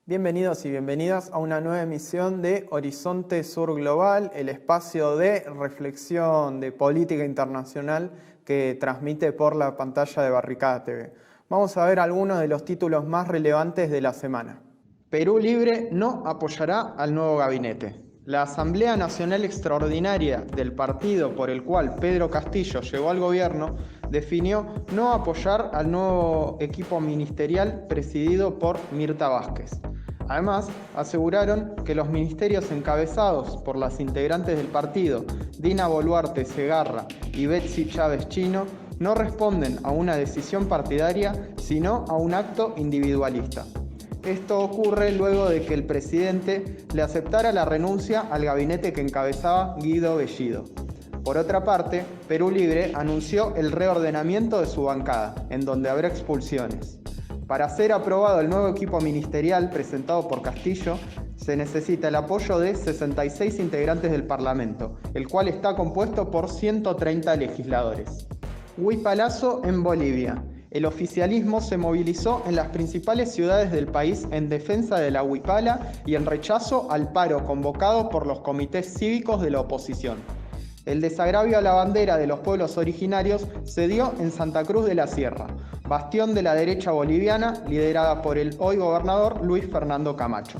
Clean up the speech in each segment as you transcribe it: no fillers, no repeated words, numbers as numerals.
Bienvenidos y bienvenidas a una nueva emisión de Horizonte Sur Global, el espacio de reflexión de política internacional que transmite por la pantalla de Barricada TV. Vamos a ver algunos de los títulos más relevantes de la semana. Perú Libre no apoyará al nuevo gabinete. La Asamblea Nacional Extraordinaria del partido por el cual Pedro Castillo llegó al gobierno definió no apoyar al nuevo equipo ministerial presidido por Mirta Vázquez. Además, aseguraron que los ministerios encabezados por las integrantes del partido, Dina Boluarte Segarra y Betsy Chávez Chino, no responden a una decisión partidaria, sino a un acto individualista. Esto ocurre luego de que el presidente le aceptara la renuncia al gabinete que encabezaba Guido Bellido. Por otra parte, Perú Libre anunció el reordenamiento de su bancada, en donde habrá expulsiones. Para ser aprobado el nuevo equipo ministerial presentado por Castillo, se necesita el apoyo de 66 integrantes del Parlamento, el cual está compuesto por 130 legisladores. Huipalazo en Bolivia. El oficialismo se movilizó en las principales ciudades del país en defensa de la huipala y en rechazo al paro convocado por los comités cívicos de la oposición. El desagravio a la bandera de los pueblos originarios se dio en Santa Cruz de la Sierra, bastión de la derecha boliviana liderada por el hoy gobernador Luis Fernando Camacho.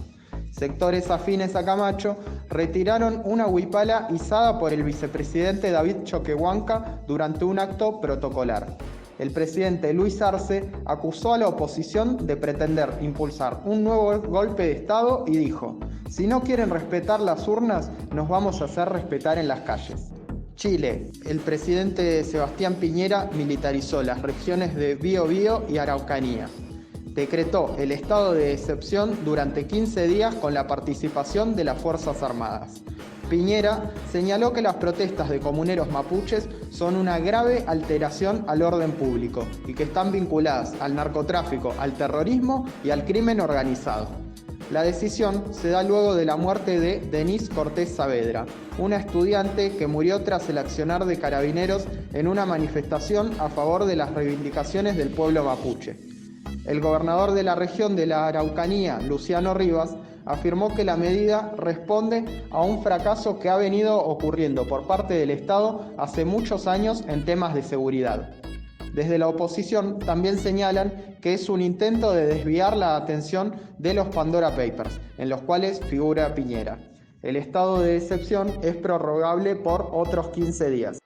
Sectores afines a Camacho retiraron una huipala izada por el vicepresidente David Choquehuanca durante un acto protocolar. El presidente Luis Arce acusó a la oposición de pretender impulsar un nuevo golpe de Estado y dijo: "Si no quieren respetar las urnas, nos vamos a hacer respetar en las calles". Chile. El presidente Sebastián Piñera militarizó las regiones de Biobío y Araucanía. Decretó el estado de excepción durante 15 días con la participación de las Fuerzas Armadas. Piñera señaló que las protestas de comuneros mapuches son una grave alteración al orden público y que están vinculadas al narcotráfico, al terrorismo y al crimen organizado. La decisión se da luego de la muerte de Denise Cortés Saavedra, una estudiante que murió tras el accionar de carabineros en una manifestación a favor de las reivindicaciones del pueblo mapuche. El gobernador de la región de la Araucanía, Luciano Rivas, afirmó que la medida responde a un fracaso que ha venido ocurriendo por parte del Estado hace muchos años en temas de seguridad. Desde la oposición también señalan que es un intento de desviar la atención de los Pandora Papers, en los cuales figura Piñera. El estado de excepción es prorrogable por otros 15 días.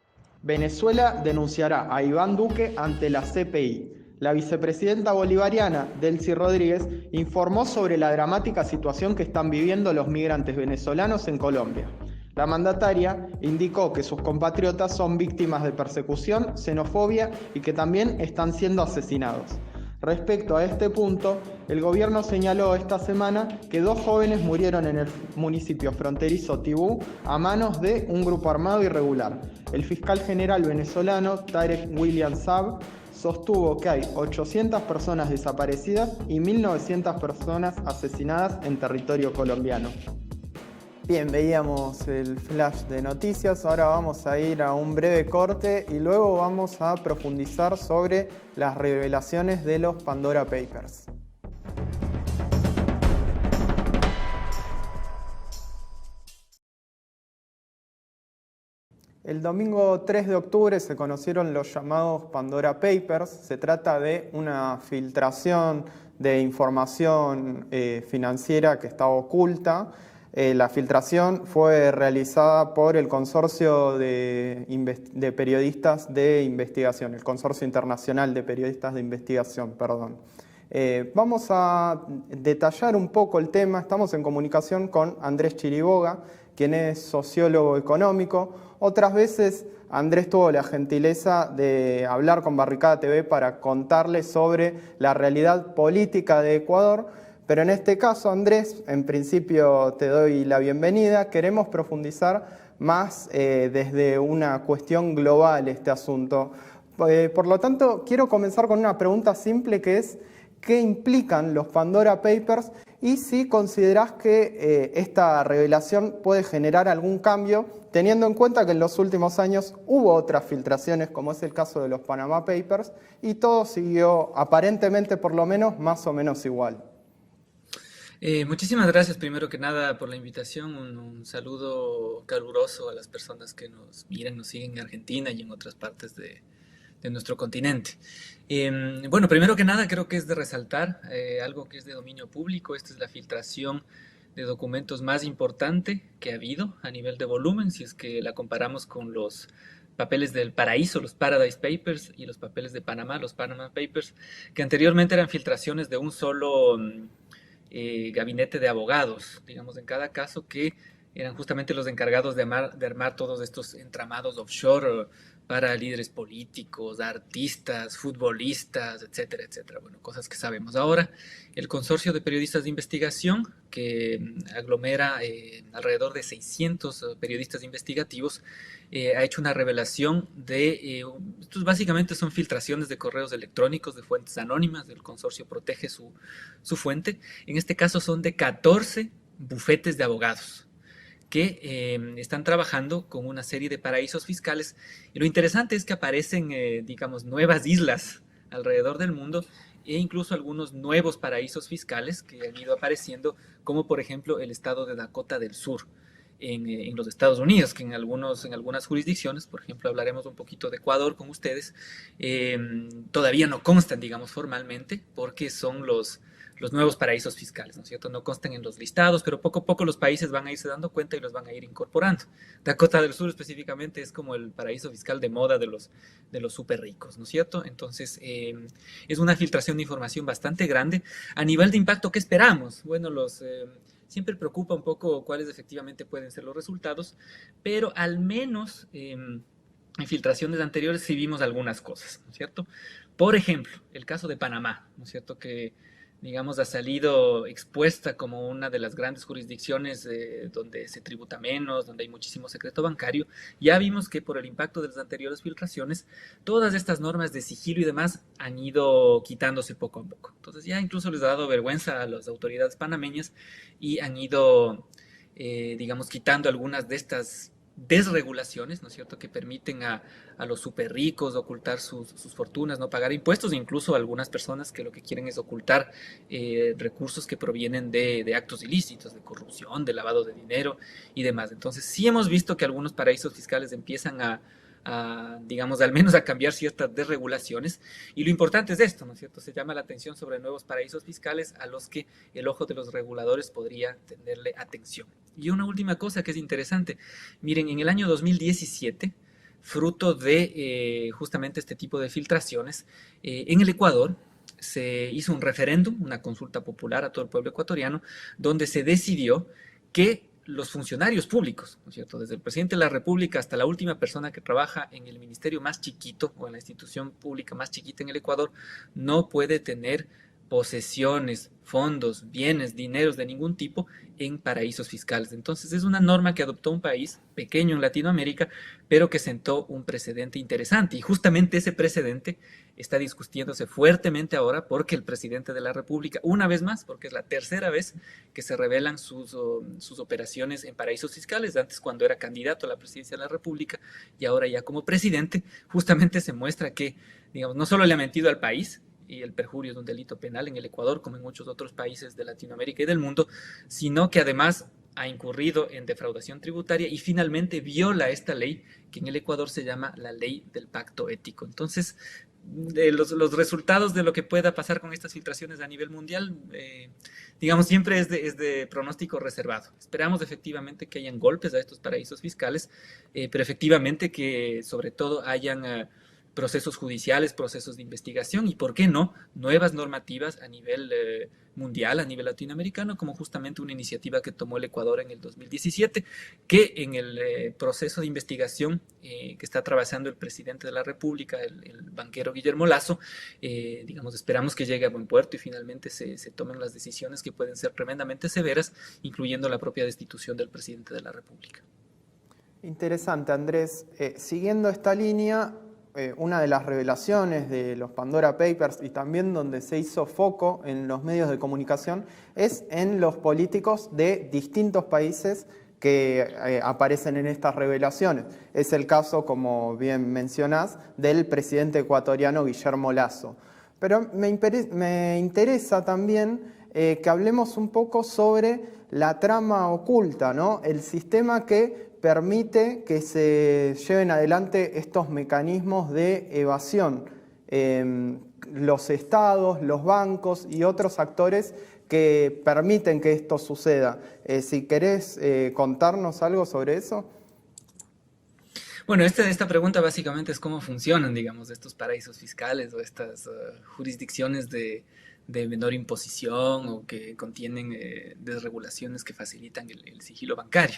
Venezuela denunciará a Iván Duque ante la CPI. La vicepresidenta bolivariana, Delcy Rodríguez, informó sobre la dramática situación que están viviendo los migrantes venezolanos en Colombia. La mandataria indicó que sus compatriotas son víctimas de persecución, xenofobia y que también están siendo asesinados. Respecto a este punto, el gobierno señaló esta semana que 2 jóvenes murieron en el municipio fronterizo Tibú a manos de un grupo armado irregular. El fiscal general venezolano, Tarek William Saab, sostuvo que hay 800 personas desaparecidas y 1.900 personas asesinadas en territorio colombiano. Bien, veíamos el flash de noticias, ahora vamos a ir a un breve corte y luego vamos a profundizar sobre las revelaciones de los Pandora Papers. El domingo 3 de octubre se conocieron los llamados Pandora Papers. Se trata de una filtración de información financiera que estaba oculta. La filtración fue realizada por el Consorcio de Periodistas de Investigación, el Consorcio Internacional de Periodistas de Investigación, perdón. Vamos a detallar un poco el tema. Estamos en comunicación con Andrés Chiriboga, quien es sociólogo económico. Otras veces Andrés tuvo la gentileza de hablar con Barricada TV para contarles sobre la realidad política de Ecuador, pero en este caso, Andrés, en principio te doy la bienvenida. Queremos profundizar más desde una cuestión global este asunto. Por lo tanto, quiero comenzar con una pregunta simple que es: ¿qué implican los Pandora Papers? Y si considerás que esta revelación puede generar algún cambio, teniendo en cuenta que en los últimos años hubo otras filtraciones, como es el caso de los Panama Papers, y todo siguió aparentemente, por lo menos, más o menos igual. Muchísimas gracias, primero que nada, por la invitación. Un saludo caluroso a las personas que nos miran, nos siguen en Argentina y en otras partes de nuestro continente. Bueno, primero que nada, creo que es de resaltar algo que es de dominio público. Esta es la filtración de documentos más importante que ha habido a nivel de volumen, si es que la comparamos con los papeles del paraíso, los Paradise Papers, y los papeles de Panamá, los Panama Papers, que anteriormente eran filtraciones de un solo gabinete de abogados, digamos, en cada caso, que eran justamente los encargados de armar todos estos entramados offshore para líderes políticos, artistas, futbolistas, etcétera, etcétera. Bueno, cosas que sabemos. Ahora, el consorcio de periodistas de investigación, que aglomera alrededor de 600 periodistas investigativos, ha hecho una revelación de, estos básicamente son filtraciones de correos electrónicos de fuentes anónimas, el consorcio protege su fuente. En este caso son de 14 bufetes de abogados que están trabajando con una serie de paraísos fiscales. Y lo interesante es que aparecen, digamos, nuevas islas alrededor del mundo e incluso algunos nuevos paraísos fiscales que han ido apareciendo, como por ejemplo el estado de Dakota del Sur en los Estados Unidos, que en algunas jurisdicciones, por ejemplo, hablaremos un poquito de Ecuador con ustedes, todavía no constan, digamos, formalmente, porque son los nuevos paraísos fiscales, ¿no es cierto? No constan en los listados, pero poco a poco los países van a irse dando cuenta y los van a ir incorporando. Dakota del Sur específicamente es como el paraíso fiscal de moda de los súper ricos, ¿no es cierto? Entonces, es una filtración de información bastante grande. A nivel de impacto, ¿qué esperamos? Bueno, siempre preocupa un poco cuáles efectivamente pueden ser los resultados, pero al menos en filtraciones anteriores sí vimos algunas cosas, ¿no es cierto? Por ejemplo, el caso de Panamá, ¿no es cierto? Que, digamos, ha salido expuesta como una de las grandes jurisdicciones donde se tributa menos, donde hay muchísimo secreto bancario. Ya vimos que por el impacto de las anteriores filtraciones, todas estas normas de sigilo y demás han ido quitándose poco a poco. Entonces ya incluso les ha dado vergüenza a las autoridades panameñas y han ido, digamos, quitando algunas de estas desregulaciones, ¿no es cierto?, que permiten a los súper ricos ocultar sus fortunas, no pagar impuestos, incluso a algunas personas que lo que quieren es ocultar recursos que provienen de actos ilícitos, de corrupción, de lavado de dinero y demás. Entonces, sí hemos visto que algunos paraísos fiscales empiezan digamos, al menos a cambiar ciertas desregulaciones. Y lo importante es esto, ¿no es cierto? Se llama la atención sobre nuevos paraísos fiscales a los que el ojo de los reguladores podría tenerle atención. Y una última cosa que es interesante. Miren, en el año 2017, fruto de justamente este tipo de filtraciones, en el Ecuador se hizo un referéndum, una consulta popular a todo el pueblo ecuatoriano, donde se decidió que los funcionarios públicos, ¿no es cierto?, desde el presidente de la República hasta la última persona que trabaja en el ministerio más chiquito o en la institución pública más chiquita en el Ecuador, no puede tener posesiones, fondos, bienes, dineros de ningún tipo en paraísos fiscales. Entonces es una norma que adoptó un país pequeño en Latinoamérica, pero que sentó un precedente interesante. Y justamente ese precedente está discutiéndose fuertemente ahora porque el presidente de la República, una vez más, porque es la tercera vez que se revelan sus operaciones en paraísos fiscales, antes cuando era candidato a la presidencia de la República y ahora ya como presidente, justamente se muestra que, digamos, no solo le ha mentido al país, y el perjurio es un delito penal en el Ecuador, como en muchos otros países de Latinoamérica y del mundo, sino que además ha incurrido en defraudación tributaria y finalmente viola esta ley que en el Ecuador se llama la ley del pacto ético. Entonces, los resultados de lo que pueda pasar con estas filtraciones a nivel mundial, digamos, siempre es de pronóstico reservado. Esperamos efectivamente que hayan golpes a estos paraísos fiscales, pero efectivamente que sobre todo hayan procesos judiciales, procesos de investigación y, ¿por qué no?, nuevas normativas a nivel mundial, a nivel latinoamericano, como justamente una iniciativa que tomó el Ecuador en el 2017, que en el proceso de investigación que está atravesando el presidente de la República, el banquero Guillermo Lasso, digamos, esperamos que llegue a buen puerto y finalmente se tomen las decisiones que pueden ser tremendamente severas, incluyendo la propia destitución del presidente de la República. Interesante, Andrés. Siguiendo esta línea, una de las revelaciones de los Pandora Papers y también donde se hizo foco en los medios de comunicación es en los políticos de distintos países que aparecen en estas revelaciones. Es el caso, como bien mencionás, del presidente ecuatoriano Guillermo Lasso. Pero me interesa también que hablemos un poco sobre la trama oculta, ¿no? El sistema que permite que se lleven adelante estos mecanismos de evasión. Los estados, los bancos y otros actores que permiten que esto suceda. Si querés contarnos algo sobre eso. Bueno, esta pregunta básicamente es cómo funcionan, digamos, estos paraísos fiscales o estas jurisdicciones de menor imposición o que contienen desregulaciones que facilitan el sigilo bancario.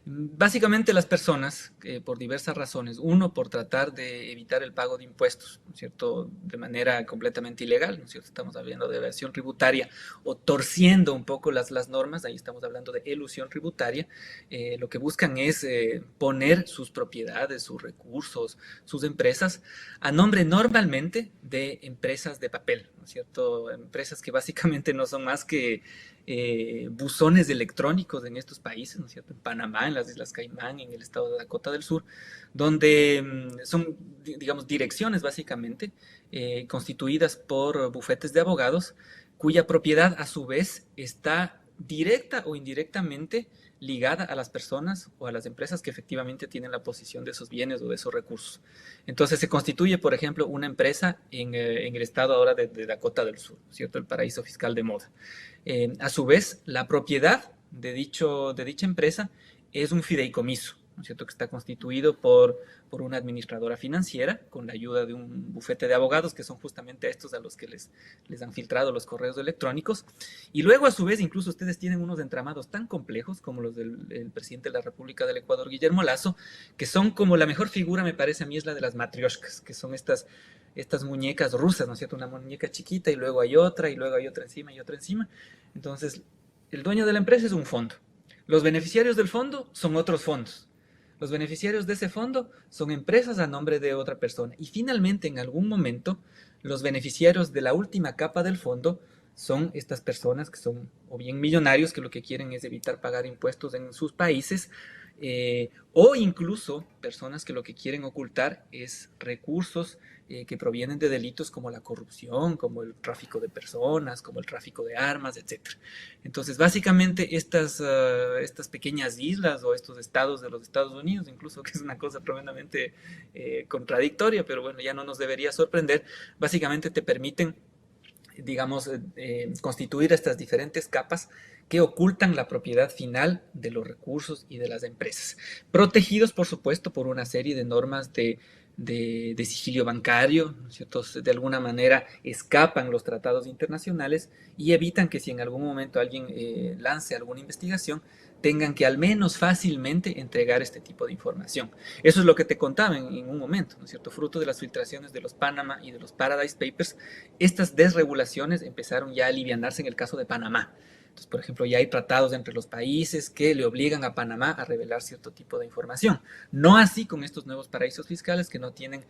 Básicamente las personas, por diversas razones, uno, por tratar de evitar el pago de impuestos, ¿no es cierto?, de manera completamente ilegal, ¿no es cierto?, estamos hablando de evasión tributaria o torciendo un poco las normas, ahí estamos hablando de elusión tributaria, lo que buscan es poner sus propiedades, sus recursos, sus empresas a nombre normalmente de empresas de papel, ¿no es cierto?, empresas que básicamente no son más que buzones electrónicos en estos países, ¿no es cierto?, en Panamá, en las Islas Caimán, en el estado de Dakota del Sur, donde son, digamos, direcciones básicamente constituidas por bufetes de abogados, cuya propiedad a su vez está directa o indirectamente ligada a las personas o a las empresas que efectivamente tienen la posesión de esos bienes o de esos recursos. Entonces se constituye, por ejemplo, una empresa en el estado ahora de Dakota del Sur, ¿cierto?, el paraíso fiscal de moda. A su vez, la propiedad de dicha empresa es un fideicomiso, ¿no es cierto?, que está constituido por una administradora financiera con la ayuda de un bufete de abogados, que son justamente estos a los que les han filtrado los correos electrónicos. Y luego, a su vez, incluso ustedes tienen unos entramados tan complejos como los del presidente de la República del Ecuador, Guillermo Lasso, que son como la mejor figura, me parece a mí, es la de las matrioshkas, que son estas muñecas rusas, ¿no es cierto? Una muñeca chiquita y luego hay otra encima y otra encima. Entonces, el dueño de la empresa es un fondo. Los beneficiarios del fondo son otros fondos. Los beneficiarios de ese fondo son empresas a nombre de otra persona. Y finalmente, en algún momento, los beneficiarios de la última capa del fondo son estas personas que son o bien millonarios, que lo que quieren es evitar pagar impuestos en sus países, o incluso personas que lo que quieren ocultar es recursos que provienen de delitos como la corrupción, como el tráfico de personas, como el tráfico de armas, etc. Entonces, básicamente, estas pequeñas islas o estos estados de los Estados Unidos, incluso, que es una cosa tremendamente contradictoria, pero bueno, ya no nos debería sorprender, básicamente te permiten, digamos, constituir estas diferentes capas que ocultan la propiedad final de los recursos y de las empresas, protegidos, por supuesto, por una serie de normas de sigilio bancario, ¿no es cierto? De alguna manera escapan los tratados internacionales y evitan que si en algún momento alguien lance alguna investigación, tengan que al menos fácilmente entregar este tipo de información. Eso es lo que te contaba en un momento, ¿no es cierto? Fruto de las filtraciones de los Panama y de los Paradise Papers, estas desregulaciones empezaron ya a alivianarse en el caso de Panamá. Entonces, por ejemplo, ya hay tratados entre los países que le obligan a Panamá a revelar cierto tipo de información. No así con estos nuevos paraísos fiscales que no tienen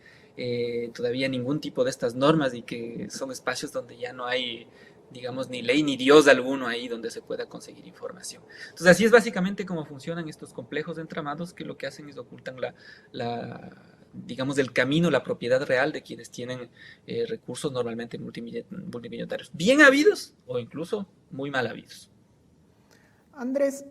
todavía ningún tipo de estas normas y que son espacios donde ya no hay, digamos, ni ley ni Dios alguno ahí donde se pueda conseguir información. Entonces, así es básicamente cómo funcionan estos complejos entramados, que lo que hacen es ocultan digamos, del camino, la propiedad real de quienes tienen recursos normalmente multimillonarios, bien habidos o incluso muy mal habidos. Andrés,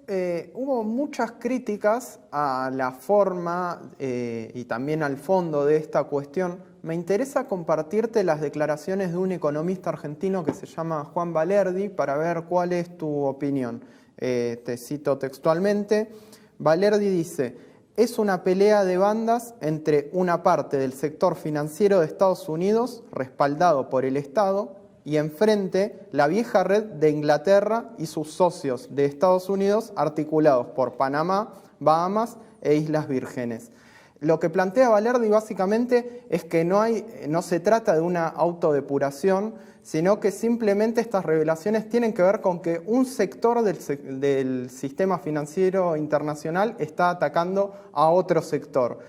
hubo muchas críticas a la forma y también al fondo de esta cuestión. Me interesa compartirte las declaraciones de un economista argentino que se llama Juan Valerdi para ver cuál es tu opinión. Te cito textualmente. Valerdi dice: es una pelea de bandas entre una parte del sector financiero de Estados Unidos, respaldado por el Estado, y enfrente la vieja red de Inglaterra y sus socios de Estados Unidos, articulados por Panamá, Bahamas e Islas Vírgenes. Lo que plantea Valerdi básicamente es que no se trata de una autodepuración, sino que simplemente estas revelaciones tienen que ver con que un sector del sistema financiero internacional está atacando a otro sector.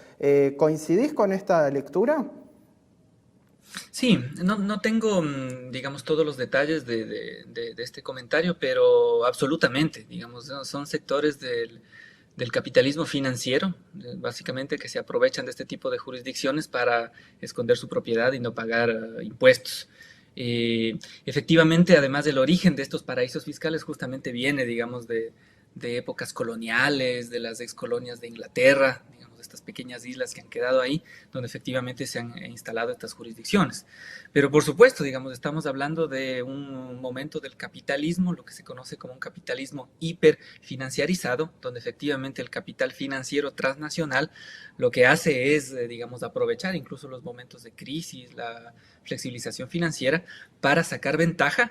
¿Coincidís con esta lectura? Sí, no tengo, digamos, todos los detalles de este comentario, pero absolutamente, digamos, son sectores del capitalismo financiero, básicamente, que se aprovechan de este tipo de jurisdicciones para esconder su propiedad y no pagar impuestos. Efectivamente, además del origen de estos paraísos fiscales, justamente viene, digamos, de épocas coloniales, de las excolonias de Inglaterra, digamos, de estas pequeñas islas que han quedado ahí, donde efectivamente se han instalado estas jurisdicciones. Pero por supuesto, digamos, estamos hablando de un momento del capitalismo, lo que se conoce como un capitalismo hiperfinanciarizado, donde efectivamente el capital financiero transnacional lo que hace es, digamos, aprovechar incluso los momentos de crisis, la flexibilización financiera, para sacar ventaja,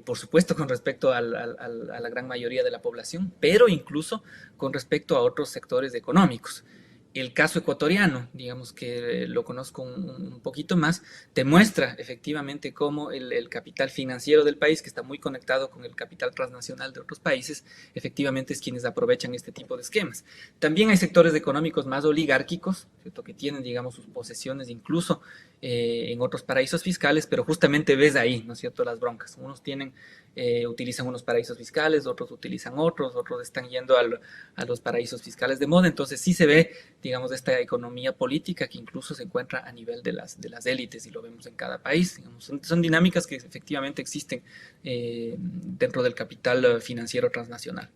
por supuesto con respecto a la gran mayoría de la población, pero incluso con respecto a otros sectores económicos. El caso ecuatoriano, digamos que lo conozco un poquito más, te muestra efectivamente cómo el capital financiero del país, que está muy conectado con el capital transnacional de otros países, efectivamente es quienes aprovechan este tipo de esquemas. También hay sectores económicos más oligárquicos, ¿cierto?, que tienen, digamos, sus posesiones incluso en otros paraísos fiscales, pero justamente ves ahí, ¿no es cierto?, las broncas. Unos tienen, utilizan unos paraísos fiscales, otros utilizan otros están yendo a los paraísos fiscales de moda, entonces sí se ve, digamos, esta economía política que incluso se encuentra a nivel de las élites y lo vemos en cada país. Digamos, son dinámicas que efectivamente existen dentro del capital financiero transnacional.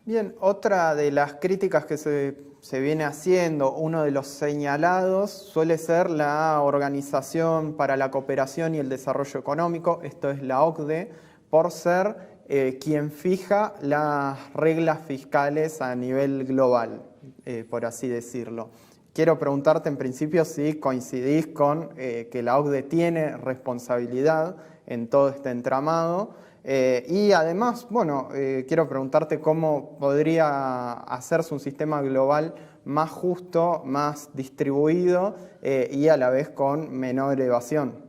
Bien, otra de las críticas que se viene haciendo, uno de los señalados, suele ser la Organización para la Cooperación y el Desarrollo Económico, esto es la OCDE, por ser quien fija las reglas fiscales a nivel global, por así decirlo. Quiero preguntarte en principio si coincidís con que la OCDE tiene responsabilidad en todo este entramado. Y además, bueno, quiero preguntarte cómo podría hacerse un sistema global más justo, más distribuido y a la vez con menor evasión.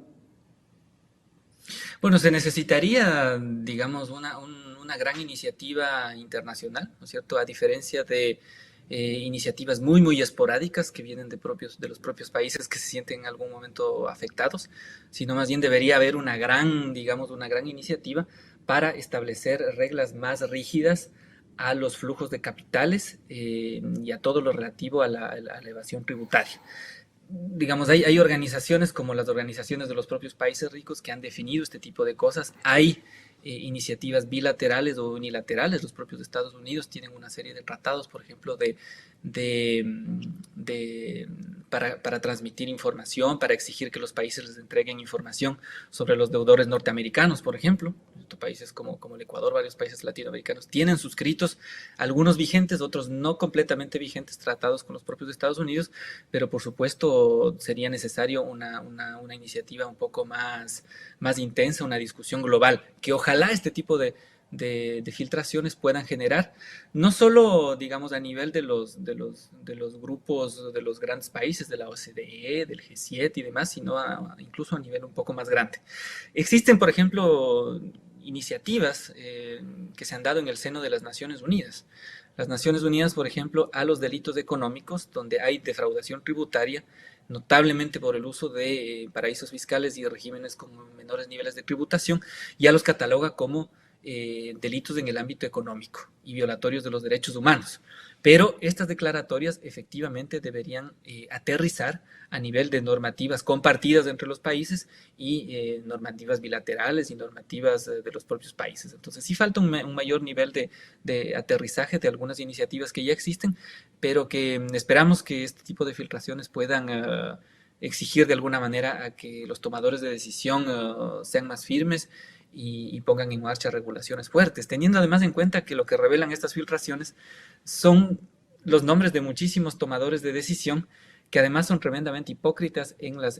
Bueno, se necesitaría, digamos, una gran iniciativa internacional, ¿no es cierto? A diferencia de iniciativas muy esporádicas que vienen de los propios países que se sienten en algún momento afectados, sino más bien debería haber una gran, digamos, una gran iniciativa para establecer reglas más rígidas a los flujos de capitales y a todo lo relativo a la evasión tributaria. Digamos, hay organizaciones como las organizaciones de los propios países ricos que han definido este tipo de cosas. Hay iniciativas bilaterales o unilaterales. Los propios Estados Unidos tienen una serie de tratados, por ejemplo, de, para transmitir información, para exigir que los países les entreguen información sobre los deudores norteamericanos, por ejemplo. Países como el Ecuador, varios países latinoamericanos tienen suscritos, algunos vigentes, otros no completamente vigentes, tratados con los propios Estados Unidos, pero por supuesto sería necesario una iniciativa un poco más intensa, una discusión global, que ojalá este tipo de filtraciones puedan generar, no solo, digamos, a nivel de los grupos de los grandes países, de la OCDE, del G7 y demás, sino incluso a nivel un poco más grande. Existen, por ejemplo, iniciativas que se han dado en el seno de las Naciones Unidas. Las Naciones Unidas, por ejemplo, a los delitos económicos, donde hay defraudación tributaria, notablemente por el uso de paraísos fiscales y de regímenes con menores niveles de tributación, ya los cataloga como delitos en el ámbito económico y violatorios de los derechos humanos. Pero estas declaratorias efectivamente deberían aterrizar a nivel de normativas compartidas entre los países y normativas bilaterales y normativas de los propios países. Entonces sí falta un mayor nivel de aterrizaje de algunas iniciativas que ya existen, pero que esperamos que este tipo de filtraciones puedan exigir de alguna manera a que los tomadores de decisión sean más firmes y pongan en marcha regulaciones fuertes, teniendo además en cuenta que lo que revelan estas filtraciones son los nombres de muchísimos tomadores de decisión que además son tremendamente hipócritas en las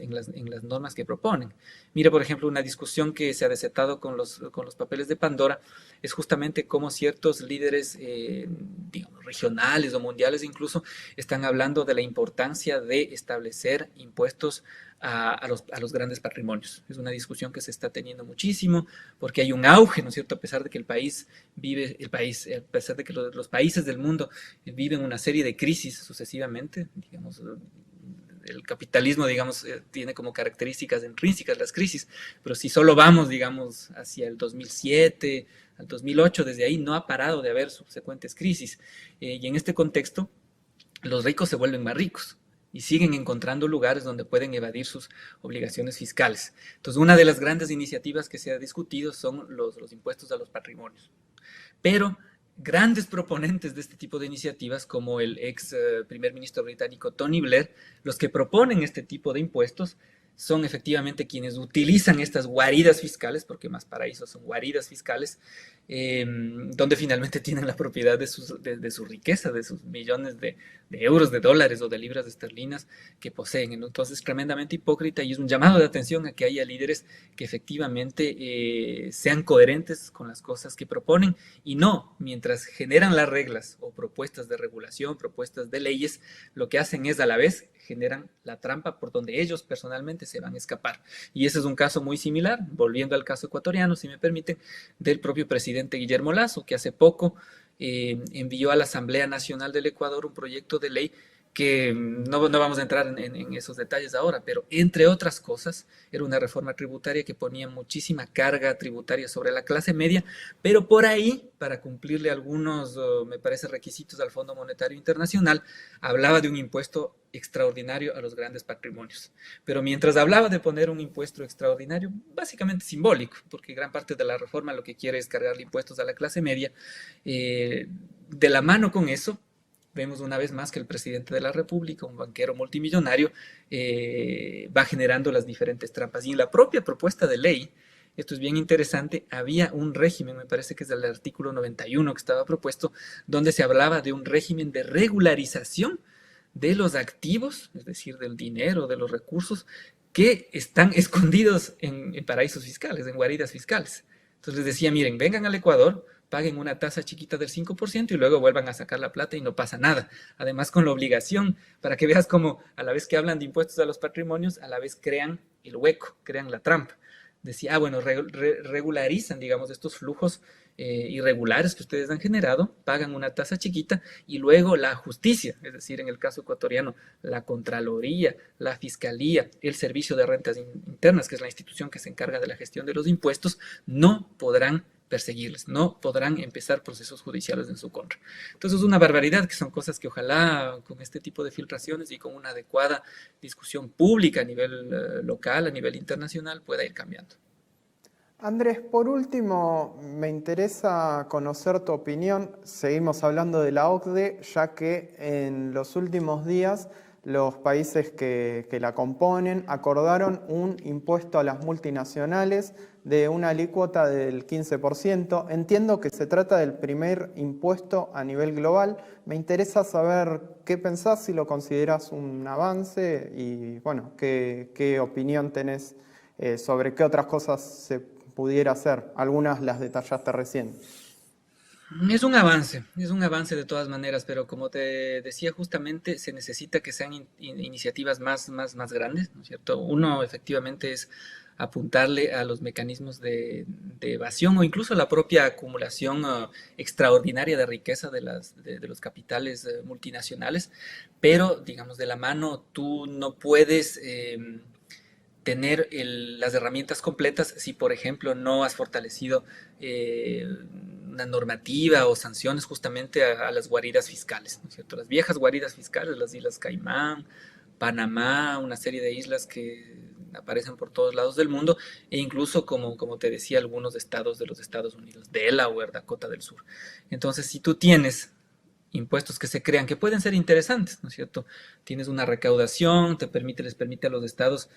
normas que proponen. Mira, por ejemplo, una discusión que se ha desatado con los papeles de Pandora es justamente cómo ciertos líderes, digamos, regionales o mundiales incluso, están hablando de la importancia de establecer impuestos a los grandes patrimonios. Es una discusión que se está teniendo muchísimo porque hay un auge, ¿no es cierto? A pesar de que a pesar de que los países del mundo viven una serie de crisis sucesivamente, digamos, el capitalismo, digamos, tiene como características intrínsecas las crisis, pero si solo vamos, digamos, hacia el 2007, al 2008, desde ahí no ha parado de haber subsecuentes crisis. Y en este contexto, los ricos se vuelven más ricos. y siguen encontrando lugares donde pueden evadir sus obligaciones fiscales. Entonces, una de las grandes iniciativas que se ha discutido son los impuestos a los patrimonios. Pero grandes proponentes de este tipo de iniciativas, como el ex primer ministro británico Tony Blair, los que proponen este tipo de impuestos son efectivamente quienes utilizan estas guaridas fiscales, porque más paraísos son guaridas fiscales, donde finalmente tienen la propiedad de su riqueza, de sus millones de euros, de dólares o de libras esterlinas que poseen. Entonces es tremendamente hipócrita y es un llamado de atención a que haya líderes que efectivamente sean coherentes con las cosas que proponen y no, mientras generan las reglas o propuestas de regulación, propuestas de leyes, lo que hacen es a la vez generan la trampa por donde ellos personalmente se van a escapar. Y ese es un caso muy similar, volviendo al caso ecuatoriano, si me permiten, del propio presidente Guillermo Lasso, que hace poco envió a la Asamblea Nacional del Ecuador un proyecto de ley que no vamos a entrar en esos detalles ahora, pero entre otras cosas, era una reforma tributaria que ponía muchísima carga tributaria sobre la clase media, pero por ahí, para cumplirle algunos, me parece, requisitos al Fondo Monetario Internacional, hablaba de un impuesto extraordinario a los grandes patrimonios. Pero mientras hablaba de poner un impuesto extraordinario, básicamente simbólico, porque gran parte de la reforma lo que quiere es cargarle impuestos a la clase media, de la mano con eso, vemos una vez más que el presidente de la República, un banquero multimillonario, va generando las diferentes trampas. Y en la propia propuesta de ley, esto es bien interesante, había un régimen, me parece que es el artículo 91 que estaba propuesto, donde se hablaba de un régimen de regularización de los activos, es decir, del dinero, de los recursos que están escondidos en paraísos fiscales, en guaridas fiscales. Entonces les decía, miren, vengan al Ecuador, paguen una tasa chiquita del 5% y luego vuelvan a sacar la plata y no pasa nada. Además, con la obligación, para que veas cómo a la vez que hablan de impuestos a los patrimonios, a la vez crean el hueco, crean la trampa. Decía, bueno, regularizan, digamos, estos flujos irregulares que ustedes han generado, pagan una tasa chiquita y luego la justicia, es decir, en el caso ecuatoriano, la Contraloría, la Fiscalía, el Servicio de Rentas Internas, que es la institución que se encarga de la gestión de los impuestos, no podrán perseguirles, no podrán empezar procesos judiciales en su contra. Entonces es una barbaridad, que son cosas que ojalá con este tipo de filtraciones y con una adecuada discusión pública a nivel local, a nivel internacional, pueda ir cambiando. Andrés, por último, me interesa conocer tu opinión. Seguimos hablando de la OCDE, ya que en los últimos días los países que la componen acordaron un impuesto a las multinacionales de una alícuota del 15%. Entiendo que se trata del primer impuesto a nivel global. Me interesa saber qué pensás, si lo consideras un avance y, bueno, qué opinión tenés sobre qué otras cosas se pudiera hacer. Algunas las detallaste recién. Es un avance de todas maneras, pero como te decía justamente, se necesita que sean iniciativas más grandes, ¿no es cierto? Uno efectivamente es apuntarle a los mecanismos de evasión o incluso la propia acumulación extraordinaria de riqueza de los capitales multinacionales, pero digamos de la mano tú no puedes tener las herramientas completas si, por ejemplo, no has fortalecido una normativa o sanciones justamente a las guaridas fiscales, ¿no es cierto? Las viejas guaridas fiscales, las Islas Caimán, Panamá, una serie de islas que aparecen por todos lados del mundo, e incluso, como te decía, algunos estados de los Estados Unidos, Delaware, Dakota del Sur. Entonces, si tú tienes impuestos que se crean, que pueden ser interesantes, ¿no es cierto? Tienes una recaudación, les permite a los estados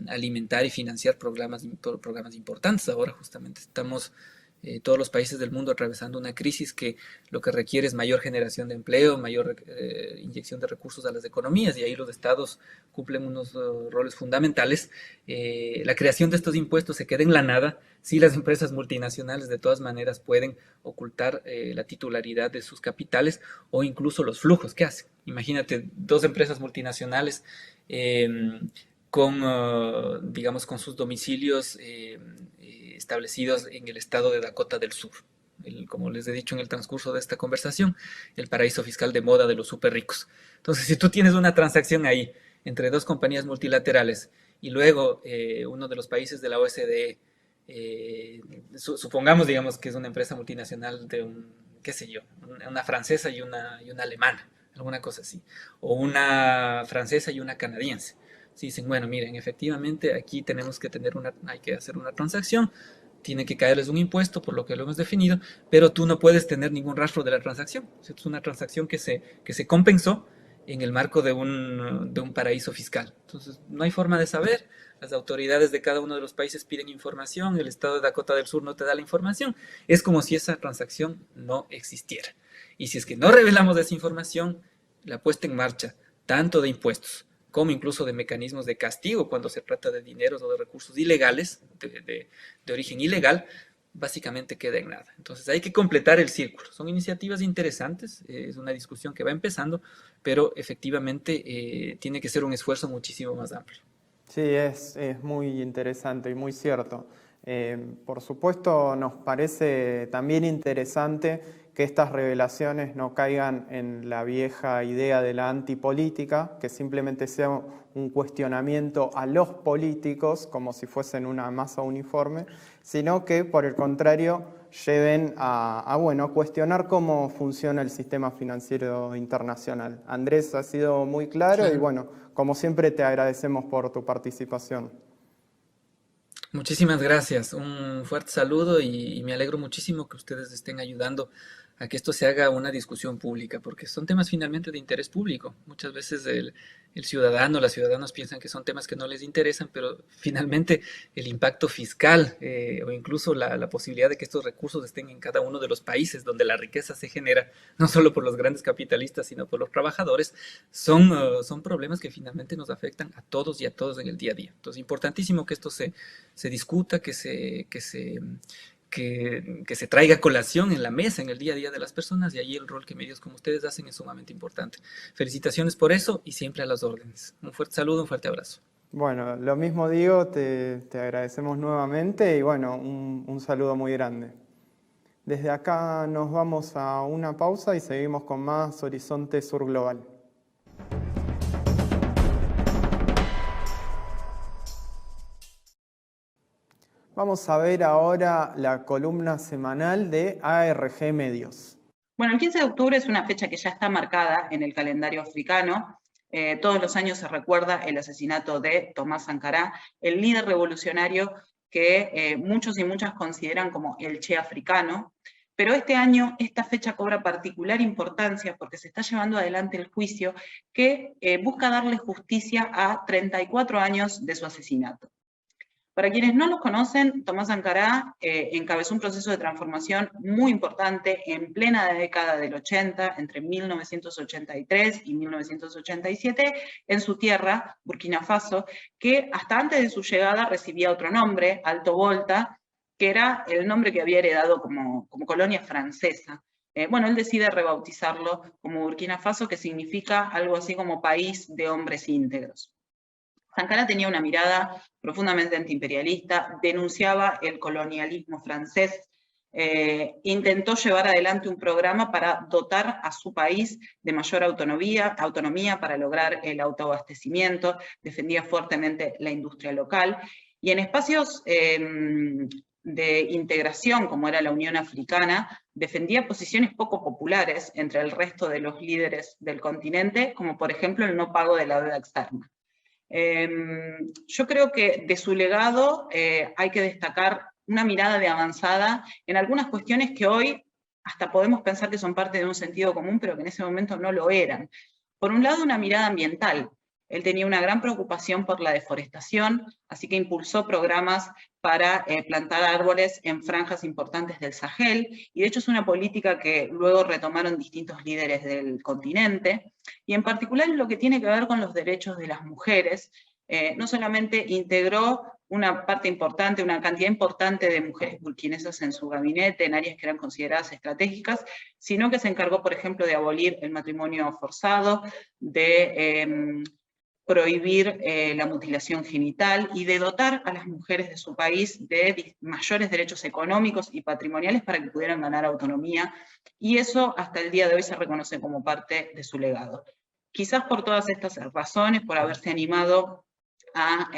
alimentar y financiar programas importantes. Ahora justamente estamos todos los países del mundo atravesando una crisis que lo que requiere es mayor generación de empleo, mayor inyección de recursos a las economías, y ahí los estados cumplen unos roles fundamentales. La creación de estos impuestos se queda en la nada si las empresas multinacionales de todas maneras pueden ocultar la titularidad de sus capitales o incluso los flujos que hacen. Imagínate dos empresas multinacionales digamos, con sus domicilios establecidos en el estado de Dakota del Sur. Como les he dicho en el transcurso de esta conversación, el paraíso fiscal de moda de los súper ricos. Entonces, si tú tienes una transacción ahí entre dos compañías multilaterales y luego uno de los países de la OSDE, supongamos, digamos, que es una empresa multinacional de qué sé yo, una francesa y una alemana, alguna cosa así, o una francesa y una canadiense. Si dicen, bueno, miren, efectivamente aquí tenemos que hay que hacer una transacción, tiene que caerles un impuesto por lo que lo hemos definido, pero tú no puedes tener ningún rastro de la transacción. Es una transacción que se compensó en el marco de un paraíso fiscal. Entonces, no hay forma de saber. Las autoridades de cada uno de los países piden información, el estado de Dakota del Sur no te da la información. Es como si esa transacción no existiera. Y si es que no revelamos esa información, la puesta en marcha, tanto de impuestos como incluso de mecanismos de castigo cuando se trata de dineros o de recursos ilegales, de origen ilegal, básicamente queda en nada. Entonces hay que completar el círculo. Son iniciativas interesantes, es una discusión que va empezando, pero efectivamente tiene que ser un esfuerzo muchísimo más amplio. Sí, es muy interesante y muy cierto. Por supuesto, nos parece también interesante que estas revelaciones no caigan en la vieja idea de la antipolítica, que simplemente sea un cuestionamiento a los políticos como si fuesen una masa uniforme, sino que por el contrario lleven a cuestionar cómo funciona el sistema financiero internacional. Andrés, ha sido muy claro y Claro. bueno, como siempre te agradecemos por tu participación. Muchísimas gracias, un fuerte saludo y me alegro muchísimo que ustedes estén ayudando a que esto se haga una discusión pública, porque son temas finalmente de interés público. Muchas veces el ciudadano, las ciudadanas piensan que son temas que no les interesan, pero finalmente el impacto fiscal o incluso la posibilidad de que estos recursos estén en cada uno de los países donde la riqueza se genera, no solo por los grandes capitalistas, sino por los trabajadores, son problemas que finalmente nos afectan a todos y a todos en el día a día. Entonces, importantísimo que esto se discuta, que se traiga a colación en la mesa, en el día a día de las personas, y ahí el rol que medios como ustedes hacen es sumamente importante. Felicitaciones por eso y siempre a las órdenes. Un fuerte saludo, un fuerte abrazo. Bueno, lo mismo digo, te agradecemos nuevamente y bueno, un saludo muy grande. Desde acá nos vamos a una pausa y seguimos con más Horizonte Sur Global. Vamos a ver ahora la columna semanal de ARG Medios. Bueno, el 15 de octubre es una fecha que ya está marcada en el calendario africano. Todos los años se recuerda el asesinato de Tomás Sankara, el líder revolucionario que muchos y muchas consideran como el Che africano. Pero este año esta fecha cobra particular importancia porque se está llevando adelante el juicio que busca darle justicia a 34 años de su asesinato. Para quienes no los conocen, Tomás Sankara encabezó un proceso de transformación muy importante en plena década del 80, entre 1983 y 1987, en su tierra, Burkina Faso, que hasta antes de su llegada recibía otro nombre, Alto Volta, que era el nombre que había heredado como colonia francesa. Él decide rebautizarlo como Burkina Faso, que significa algo así como país de hombres íntegros. Sankara tenía una mirada profundamente antiimperialista, denunciaba el colonialismo francés, intentó llevar adelante un programa para dotar a su país de mayor autonomía para lograr el autoabastecimiento, defendía fuertemente la industria local, y en espacios de integración, como era la Unión Africana, defendía posiciones poco populares entre el resto de los líderes del continente, como por ejemplo el no pago de la deuda externa. Yo creo que de su legado hay que destacar una mirada de avanzada en algunas cuestiones que hoy hasta podemos pensar que son parte de un sentido común, pero que en ese momento no lo eran. Por un lado, una mirada ambiental. Él tenía una gran preocupación por la deforestación, así que impulsó programas para plantar árboles en franjas importantes del Sahel, y de hecho es una política que luego retomaron distintos líderes del continente, y en particular en lo que tiene que ver con los derechos de las mujeres. No solamente integró una parte importante, una cantidad importante de mujeres burkinesas en su gabinete, en áreas que eran consideradas estratégicas, sino que se encargó, por ejemplo, de abolir el matrimonio forzado, de prohibir la mutilación genital y de dotar a las mujeres de su país de mayores derechos económicos y patrimoniales para que pudieran ganar autonomía, y eso hasta el día de hoy se reconoce como parte de su legado. Quizás por todas estas razones, por haberse animado a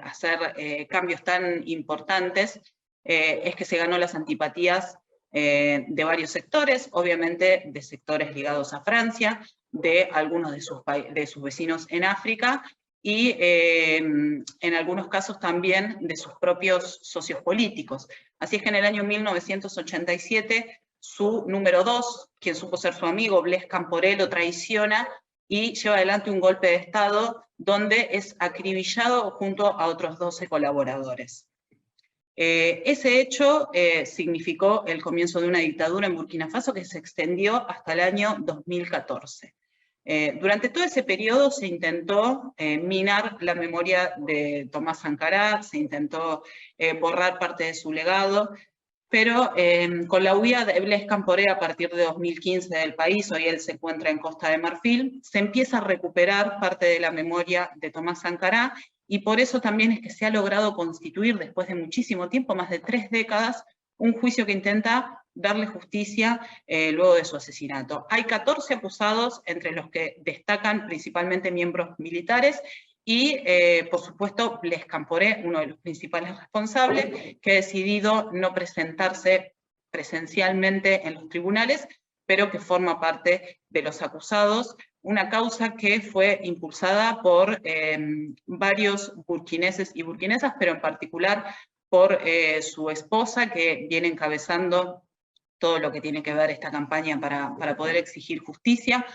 hacer cambios tan importantes, es que se ganó las antipatías de varios sectores, obviamente de sectores ligados a Francia, de algunos de sus vecinos en África y en algunos casos también de sus propios socios políticos. Así es que en el año 1987 su número 2, quien supo ser su amigo, Blaise Compaoré, lo traiciona y lleva adelante un golpe de Estado donde es acribillado junto a otros 12 colaboradores. Ese hecho significó el comienzo de una dictadura en Burkina Faso que se extendió hasta el año 2014. Durante todo ese periodo se intentó minar la memoria de Thomas Sankara, se intentó borrar parte de su legado, pero con la huida de Blaise Compaoré a partir de 2015 del país, hoy él se encuentra en Costa de Marfil, se empieza a recuperar parte de la memoria de Thomas Sankara, y por eso también es que se ha logrado constituir, después de muchísimo tiempo, más de 3 décadas, un juicio que intenta darle justicia luego de su asesinato. Hay 14 acusados, entre los que destacan principalmente miembros militares, y, por supuesto, Blaise Compaoré, uno de los principales responsables, que ha decidido no presentarse presencialmente en los tribunales, pero que forma parte de los acusados, una causa que fue impulsada por varios burkineses y burkinesas, pero en particular por su esposa, que viene encabezando todo lo que tiene que ver esta campaña para poder exigir justicia.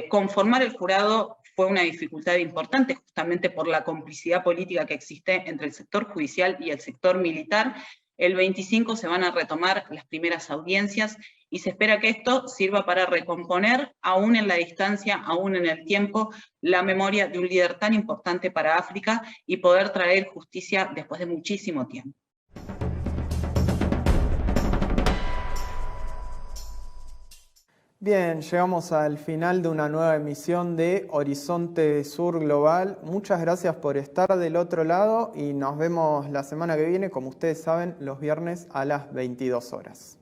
Conformar el jurado fue una dificultad importante, justamente por la complicidad política que existe entre el sector judicial y el sector militar. El 25 se van a retomar las primeras audiencias y se espera que esto sirva para recomponer, aún en la distancia, aún en el tiempo, la memoria de un líder tan importante para África y poder traer justicia después de muchísimo tiempo. Bien, llegamos al final de una nueva emisión de Horizonte Sur Global. Muchas gracias por estar del otro lado y nos vemos la semana que viene, como ustedes saben, los viernes a las 22 horas.